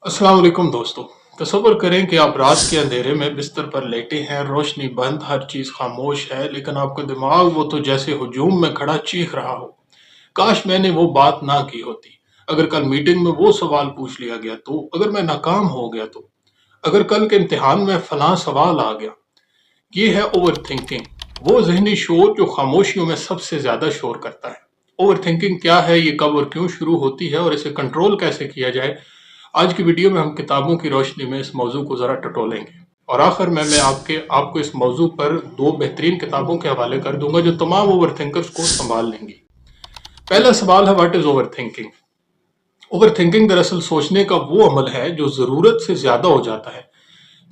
अस्सलाम वालेकुम दोस्तों। तसव्वुर करें कि आप रात के अंधेरे में बिस्तर पर लेटे हैं, रोशनी बंद, हर चीज़ खामोश है, लेकिन आपका दिमाग वो तो जैसे हुजूम में खड़ा चीख रहा हो, काश मैंने वो बात ना की होती। अगर कल मीटिंग में वो सवाल पूछ लिया गया तो, अगर मैं नाकाम हो गया तो, अगर कल के इम्तिहान में फलां सवाल आ गया। ये है ओवर थिंकिंग, वो जहनी शोर जो खामोशियों में सबसे ज्यादा शोर करता है। ओवर थिंकिंग क्या है, ये कब और क्यों शुरू होती है और इसे कंट्रोल कैसे किया जाए, आज की वीडियो में हम किताबों की रोशनी में इस मौजू को ज़रा टटोलेंगे। और आखिर में मैं आपको इस मौजू पर दो बेहतरीन किताबों के हवाले कर दूंगा जो तमाम ओवर थिंकर्स को संभाल लेंगी। पहला सवाल है, what is over thinking? Over thinking दरअसल सोचने का वो अमल है जो ज़रूरत से ज़्यादा हो जाता है।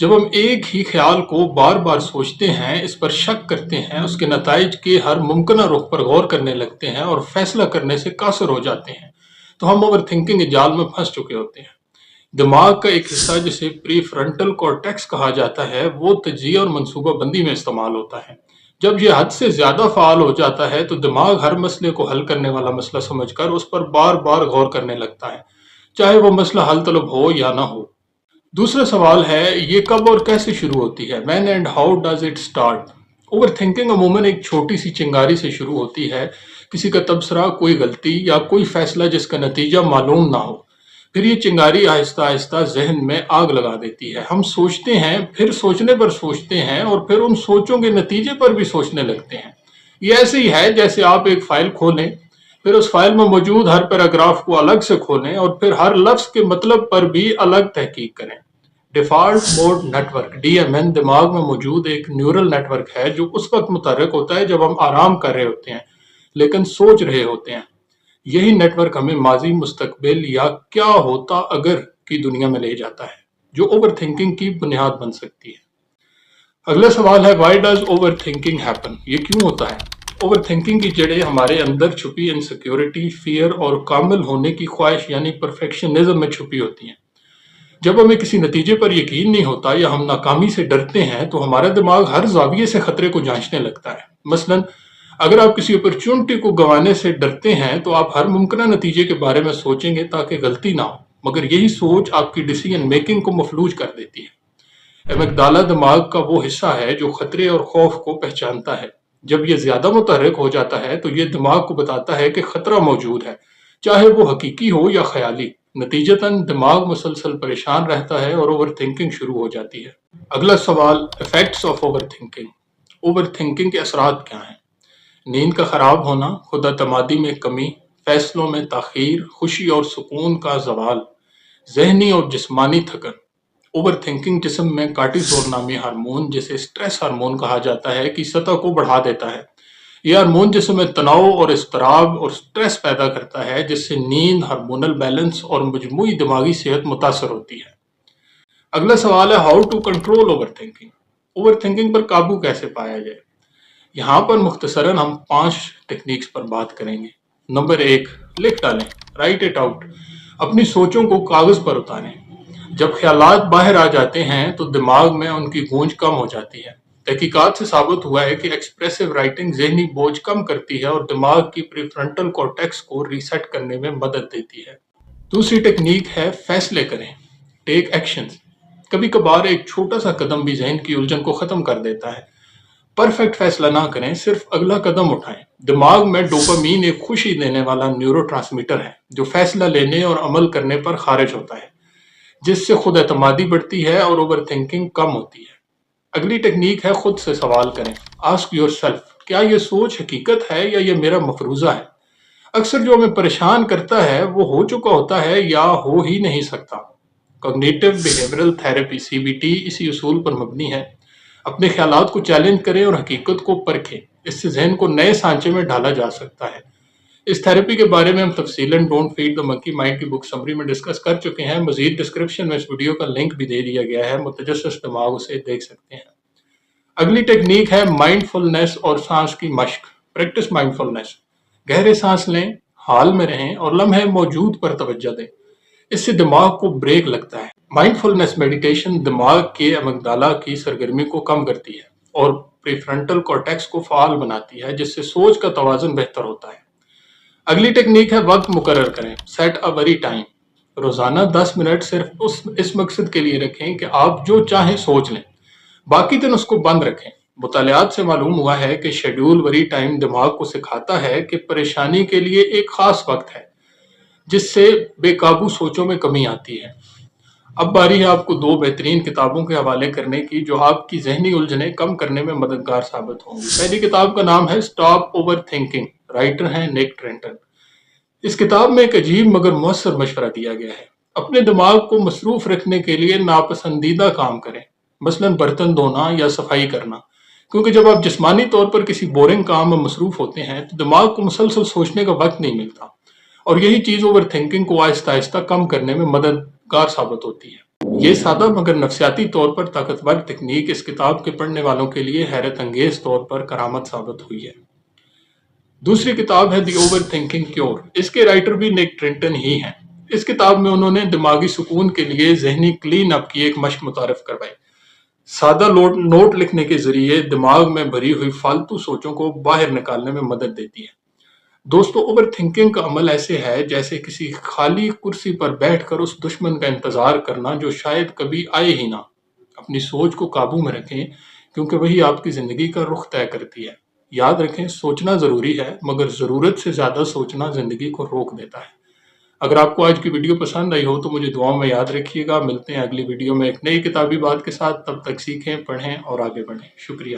जब हम एक ही ख्याल को बार बार सोचते हैं, इस पर शक करते हैं, उसके नताइज के हर मुमकिन रुख पर गौर करने लगते हैं और फैसला करने से कासर हो जाते हैं, तो हम ओवर थिंकिंग के जाल में फंस चुके होते हैं। दिमाग का एक हिस्सा जिसे प्री फ्रंटल कॉर्टेक्स कहा जाता है, वो तजिया और मंसूबा बंदी में इस्तेमाल होता है। जब यह हद से ज्यादा फाल हो जाता है तो दिमाग हर मसले को हल करने वाला मसला समझकर उस पर बार बार गौर करने लगता है, चाहे वो मसला हल तलब हो या ना हो। दूसरा सवाल है, ये कब और कैसे शुरू होती है? When and how does it start? Over thinking अमूमन एक छोटी सी चिंगारी से शुरू होती है, किसी का तबसरा, कोई गलती या कोई फैसला जिसका नतीजा मालूम ना हो। फिर ये चिंगारी आहिस्ता आहिस्ता जहन में आग लगा देती है। हम सोचते हैं, फिर सोचने पर सोचते हैं और फिर उन सोचों के नतीजे पर भी सोचने लगते हैं। ये ऐसे ही है जैसे आप एक फाइल खोलें, फिर उस फाइल में मौजूद हर पैराग्राफ को अलग से खोलें और फिर हर लफ्ज के मतलब पर भी अलग तहकीक करें। डिफॉल्ट मोड नेटवर्क डीएमएन दिमाग में मौजूद एक न्यूरल नेटवर्क है जो उस वक्त मुतहर्रिक होता है जब हम आराम कर रहे होते हैं लेकिन सोच रहे होते हैं। यही नेटवर्क हमें माजी, मुस्तकबिल या क्या होता अगर की दुनिया में ले जाता है, जो ओवर थिंकिंग की बुनियाद बन सकती है। अगला सवाल है, why does over thinking happen? ये क्यों होता है? ओवर थिंकिंग की जड़ें हमारे अंदर छुपी इनसिक्योरिटी, फियर और कामिल होने की ख्वाहिश यानी परफेक्शनिज्म में छुपी होती हैं। जब हमें किसी नतीजे पर यकीन नहीं होता या हम नाकामी से डरते हैं तो हमारा दिमाग हर जाविये से खतरे को जांचने लगता है। मसलन, अगर आप किसी अपॉर्चुनिटी को गंवाने से डरते हैं तो आप हर मुमकिन नतीजे के बारे में सोचेंगे ताकि गलती ना हो, मगर यही सोच आपकी डिसीजन मेकिंग को मफलूज कर देती है। एमिगडाला दिमाग का वो हिस्सा है जो खतरे और खौफ को पहचानता है। जब ये ज्यादा मुतहर्रिक हो जाता है तो ये दिमाग को बताता है कि खतरा मौजूद है, चाहे वो हकीकी हो या ख्याली। नतीजतन दिमाग मुसलसल परेशान रहता है और ओवर थिंकिंग शुरू हो जाती है। अगला सवाल, effects of over thinking. Over thinking के असरात क्या हैं? नींद का खराब होना, खुद-एतमादी में कमी, फैसलों में ताखीर, खुशी और सुकून का जवाल, जहनी और जिस्मानी थकन। ओवर थिंकिंग जिस्म में कार्टिसोल नामी हार्मोन, जिसे स्ट्रेस हार्मोन कहा जाता है, की सतह को बढ़ा देता है। यह हार्मोन जिस्म में तनाव और इज़्तिराब और स्ट्रेस पैदा करता है, जिससे नींद, हार्मोनल बैलेंस और मजमूई दिमागी सेहत मुतासर होती है। अगला सवाल है, how to control over thinking? Over thinking पर काबू कैसे पाया जाए? यहाँ पर मुख्तसरन हम 5 टेक्निक्स पर बात करेंगे। नंबर 1, लिख डालें, राइट इट आउट। अपनी सोचों को कागज पर उतारें। जब ख्यालात बाहर आ जाते हैं तो दिमाग में उनकी गूंज कम हो जाती है। तहकीकात से साबित हुआ है कि एक्सप्रेसिव राइटिंग ज़हनी बोझ कम करती है और दिमाग की प्रीफ्रंटल कॉर्टेक्स को रीसेट करने में मदद देती है। दूसरी टेक्निक है, फैसले करें, टेक एक्शंस। कभी कभार एक छोटा सा कदम भी जहन की उलझन को खत्म कर देता है। परफेक्ट फैसला ना करें, सिर्फ अगला कदम उठाएं। दिमाग में डोपामीन एक खुशी देने वाला न्यूरोट्रांसमीटर है जो फैसला लेने और अमल करने पर खारिज होता है, जिससे खुद एतमादी बढ़ती है और ओवर थिंकिंग कम होती है। अगली टेक्निक है, खुद से सवाल करें, आस्क योर सेल्फ, क्या ये सोच हकीकत है या ये मेरा मफरूजा है? अक्सर जो हमें परेशान करता है वो हो चुका होता है या हो ही नहीं सकता। कॉग्निटिव बिहेवियरल थेरेपी सीबीटी इसी उसूल पर मबनी है। अपने ख्यालात को चैलेंज करें और हकीकत को परखें, इससे जहन को नए सांचे में ढाला जा सकता है। इस थेरेपी के बारे में हम तफसीलन don't feed the monkey mind की बुक समरी में डिस्कस कर चुके हैं। मजीद डिस्क्रिप्शन में इस वीडियो का लिंक भी दे दिया गया है, मुतजस्सिस दिमाग उसे देख सकते हैं। अगली टेक्निक है माइंडफुलनेस और सांस की मश्क, प्रैक्टिस माइंडफुलनेस। गहरे सांस लें, हाल में रहें और लम्हे मौजूद पर तवज्जो दें। इससे दिमाग को ब्रेक लगता है। माइंडफुलनेस मेडिटेशन दिमाग के अमिगडाला की सरगर्मी को कम करती है और प्रीफ्रंटल कॉर्टेक्स को फाल बनाती है, जिससे सोच का तवाज़ुन बेहतर होता है। अगली टेक्निक है, वक्त मुकर्रर करें, सेट अ वेरी टाइम। روزانہ 10 منٹ صرف اس مقصد کے لیے رکھیں کہ آپ جو چاہیں سوچ لیں، باقی دن اس کو بند رکھیں۔ مطالعات سے معلوم ہوا ہے کہ شیڈول وری ٹائم دماغ کو سکھاتا ہے کہ پریشانی کے لیے ایک خاص وقت ہے جس سے بے قابو سوچوں میں کمی آتی ہے۔ اب باری ہے آپ کو 2 بہترین کتابوں کے حوالے کرنے کی جو آپ کی ذہنی الجھنیں کم کرنے میں مددگار ثابت ہوں گی۔ پہلی کتاب کا نام ہے اسٹاپ اوور تھنکنگ، رائٹر ہیں نیک ٹرنٹن۔ اس کتاب میں ایک عجیب مگر مؤثر مشورہ دیا گیا ہے۔ اپنے دماغ کو مصروف رکھنے کے لیے ناپسندیدہ کام کریں، مثلاً برتن دھونا یا صفائی کرنا، کیونکہ جب آپ جسمانی طور پر کسی بورنگ کام میں مصروف ہوتے ہیں تو دماغ کو مسلسل سوچنے کا وقت نہیں ملتا، اور یہی چیز اوور تھنکنگ کو آہستہ آہستہ کم کرنے میں مددگار ثابت ہوتی ہے۔ یہ سادہ مگر نفسیاتی طور پر طاقتور تکنیک اس کتاب کے پڑھنے والوں کے لیے حیرت انگیز طور پر کرامت ثابت ہوئی ہے۔ دوسری کتاب ہے دی اوور تھنکنگ کیور۔ اس کے رائٹر بھی نیک ٹرنٹن ہی ہیں۔ اس کتاب میں انہوں نے دماغی سکون کے لیے ذہنی کلین اپ کی ایک مشق متعارف کروائی۔ سادہ نوٹ لکھنے کے ذریعے دماغ میں بھری ہوئی فالتو سوچوں کو باہر نکالنے میں مدد دیتی ہے۔ دوستو، اوور تھنکنگ کا عمل ایسے ہے جیسے کسی خالی کرسی پر بیٹھ کر اس دشمن کا انتظار کرنا جو شاید کبھی آئے ہی نہ۔ اپنی سوچ کو قابو میں رکھیں کیونکہ وہی آپ کی زندگی کا رخ طے کرتی ہے۔ یاد رکھیں، سوچنا ضروری ہے مگر ضرورت سے زیادہ سوچنا زندگی کو روک دیتا ہے۔ اگر آپ کو آج کی ویڈیو پسند آئی ہو تو مجھے دعاؤں میں یاد رکھیے گا۔ ملتے ہیں اگلی ویڈیو میں ایک نئی کتابی بات کے ساتھ، تب تک سیکھیں، پڑھیں اور آگے بڑھیں۔ شکریہ۔